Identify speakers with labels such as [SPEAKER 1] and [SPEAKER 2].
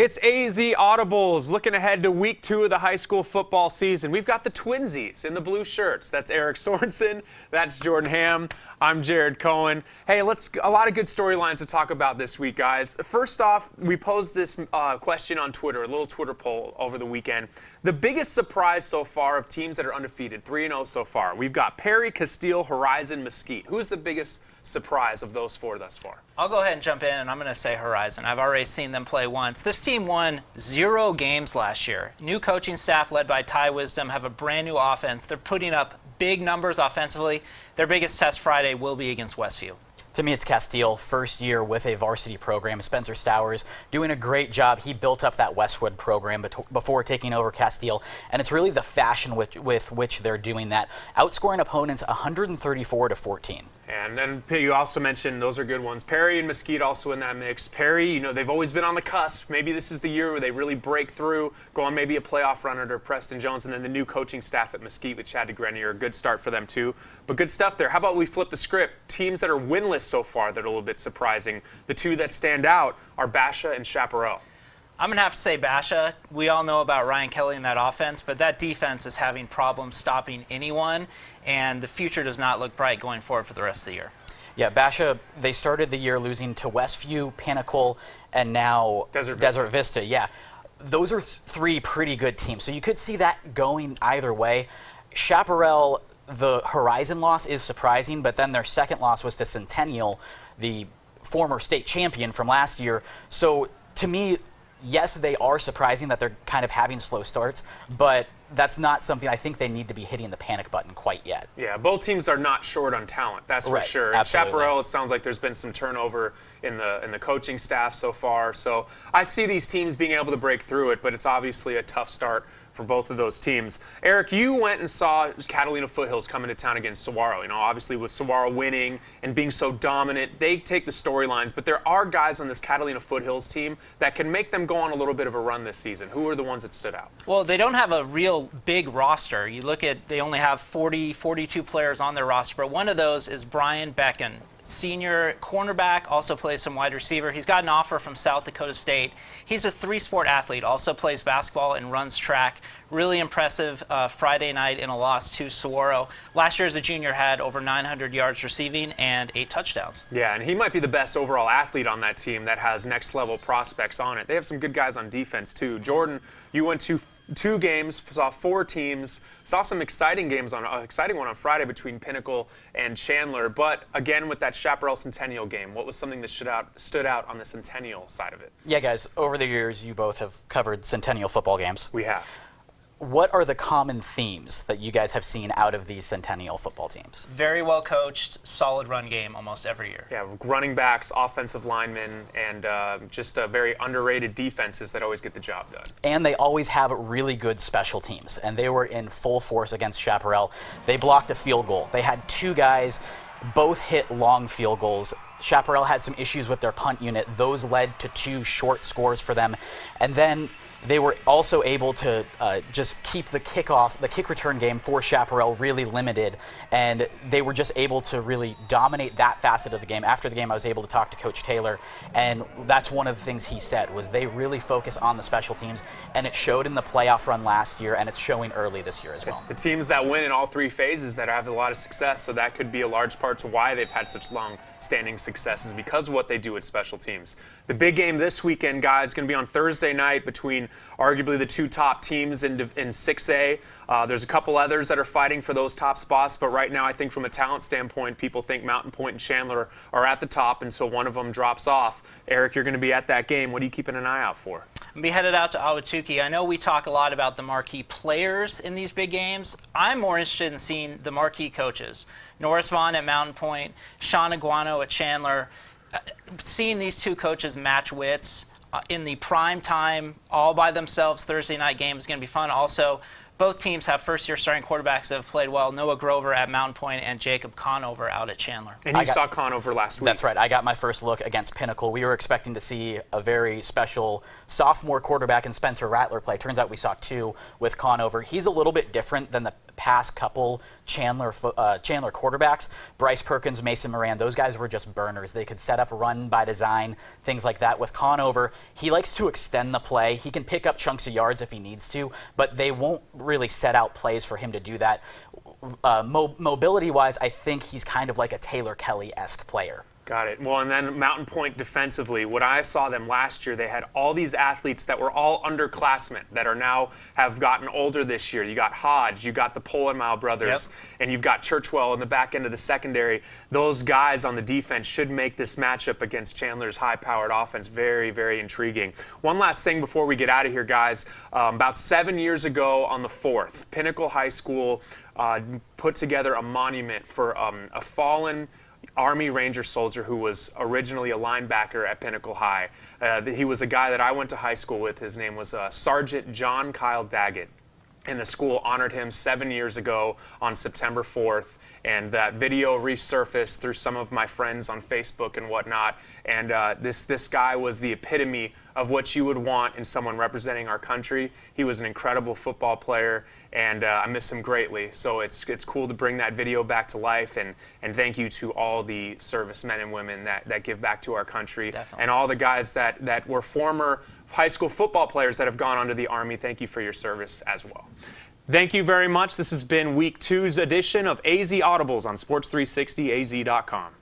[SPEAKER 1] It's AZ Audibles looking ahead to week 2 of the high school football season. We've got the twinsies in the blue shirts. That's Eric Sorensen. That's Jordan Ham. I'm Jared Cohen. Hey, a lot of good storylines to talk about this week, guys. First off, we posed this question on Twitter, a little Twitter poll over the weekend. The biggest surprise so far of teams that are undefeated, 3-0 so far. We've got Perry, Castile, Horizon, Mesquite. Who's the biggest surprise of those 4 thus far?
[SPEAKER 2] I'll go ahead and jump in, and I'm going to say Horizon. I've already seen them play once. This team won 0 games last year. New coaching staff led by Ty Wisdom have a brand new offense. They're putting up big numbers offensively. Their biggest test Friday will be against Westview.
[SPEAKER 3] To me, it's Castile, first year with a varsity program. Spencer Stowers doing a great job. He built up that Westwood program before taking over Castile, and it's really the fashion with which they're doing that, outscoring opponents 134-14.
[SPEAKER 1] And then you also mentioned those are good ones. Perry and Mesquite also in that mix. Perry, they've always been on the cusp. Maybe this is the year where they really break through, go on maybe a playoff run under Preston Jones, and then the new coaching staff at Mesquite with Chad DeGrenier. A good start for them too. But good stuff there. How about we flip the script? Teams that are winless so far that are a little bit surprising. The 2 that stand out are Basha and Chaparral.
[SPEAKER 2] I'm going to have to say Basha. We all know about Ryan Kelly in that offense, but that defense is having problems stopping anyone, and the future does not look bright going forward for the rest of the year.
[SPEAKER 3] Yeah, Basha, they started the year losing to Westview, Pinnacle, and now Desert Vista. Yeah, those are 3 pretty good teams, so you could see that going either way. Chaparral, the Horizon loss is surprising, but then their second loss was to Centennial, the former state champion from last year. So to me, yes, they are surprising that they're kind of having slow starts, but that's not something I think they need to be hitting the panic button quite yet.
[SPEAKER 1] Yeah, both teams are not short on talent, that's for sure. In Chaparral, it sounds like there's been some turnover in the coaching staff so far. So I see these teams being able to break through it, but it's obviously a tough start for both of those teams. Eric, you went and saw Catalina Foothills come into town against Saguaro. Obviously with Saguaro winning and being so dominant, they take the storylines, but there are guys on this Catalina Foothills team that can make them go on a little bit of a run this season. Who are the ones that stood out?
[SPEAKER 2] Well, they don't have a real big roster. You look at, they only have 42 players on their roster, but one of those is Brian Becken. Senior cornerback, also plays some wide receiver. He's got an offer from South Dakota State. He's a 3-sport athlete, also plays basketball and runs track. Really impressive Friday night in a loss to Saguaro. Last year as a junior had over 900 yards receiving and 8 touchdowns.
[SPEAKER 1] Yeah, and he might be the best overall athlete on that team that has next-level prospects on it. They have some good guys on defense, too. Jordan, you went to 2 games, saw 4 teams, saw some exciting games, exciting one on Friday between Pinnacle and Chandler. But again, with that Chaparral Centennial game, what was something that stood out on the Centennial side of it?
[SPEAKER 3] Yeah, guys, over the years, you both have covered Centennial football games.
[SPEAKER 1] We have.
[SPEAKER 3] What are the common themes that you guys have seen out of these Centennial football teams?
[SPEAKER 2] Very well coached, solid run game almost every year.
[SPEAKER 1] Yeah, running backs, offensive linemen, and just very underrated defenses that always get the job done.
[SPEAKER 3] And they always have really good special teams, and they were in full force against Chaparral. They blocked a field goal. They had 2 guys, both hit long field goals. Chaparral had some issues with their punt unit. Those led to 2 short scores for them. And then they were also able to just keep the kick return game for Chaparral really limited, and they were just able to really dominate that facet of the game. After the game, I was able to talk to Coach Taylor, and that's one of the things he said, was they really focus on the special teams, and it showed in the playoff run last year, and it's showing early this year as well.
[SPEAKER 1] It's the teams that win in all 3 phases that have a lot of success, so that could be a large part to why they've had such long-standing successes, because of what they do at special teams. The big game this weekend, guys, is going to be on Thursday night between arguably the 2 top teams in 6A. There's a couple others that are fighting for those top spots, but right now I think from a talent standpoint, people think Mountain Point and Chandler are at the top, and so one of them drops off. Eric, you're going to be at that game. What are you keeping an eye out for?
[SPEAKER 2] I'm going to be headed out to Ahwatukee. I know we talk a lot about the marquee players in these big games. I'm more interested in seeing the marquee coaches. Norris Vaughn at Mountain Point, Sean Aguano at Chandler. Seeing these 2 coaches match wits in the prime time, all by themselves Thursday night game is going to be fun. Also, both teams have first-year starting quarterbacks that have played well. Noah Grover at Mountain Point and Jacob Conover out at Chandler.
[SPEAKER 1] And you saw Conover last week.
[SPEAKER 3] That's right. I got my first look against Pinnacle. We were expecting to see a very special sophomore quarterback in Spencer Rattler play. Turns out we saw two with Conover. He's a little bit different than the past couple Chandler quarterbacks. Bryce Perkins, Mason Moran, those guys were just burners. They could set up run by design, things like that. With Conover, he likes to extend the play. He can pick up chunks of yards if he needs to, but they won't really set out plays for him to do that. Mobility-wise, I think he's kind of like a Taylor Kelly-esque player.
[SPEAKER 1] Got it. Well, and then Mountain Point defensively, what I saw them last year, they had all these athletes that were all underclassmen that are now have gotten older this year. You got Hodge, you got the Polenmile brothers, and you've got Churchwell in the back end of the secondary. Those guys on the defense should make this matchup against Chandler's high-powered offense very, very intriguing. One last thing before we get out of here, guys. About 7 years ago on the 4th, Pinnacle High School put together a monument for a fallen Army Ranger soldier who was originally a linebacker at Pinnacle High. He was a guy that I went to high school with. His name was Sergeant John Kyle Daggett. And the school honored him 7 years ago on September 4th. And that video resurfaced through some of my friends on Facebook and whatnot. And this guy was the epitome of what you would want in someone representing our country. He was an incredible football player, and I miss him greatly. So it's cool to bring that video back to life. And thank you to all the servicemen and women that give back to our country.
[SPEAKER 2] Definitely.
[SPEAKER 1] And all the guys that were former high school football players that have gone on to the Army. Thank you for your service as well. Thank you very much. This has been Week 2's edition of AZ Audibles on Sports360AZ.com.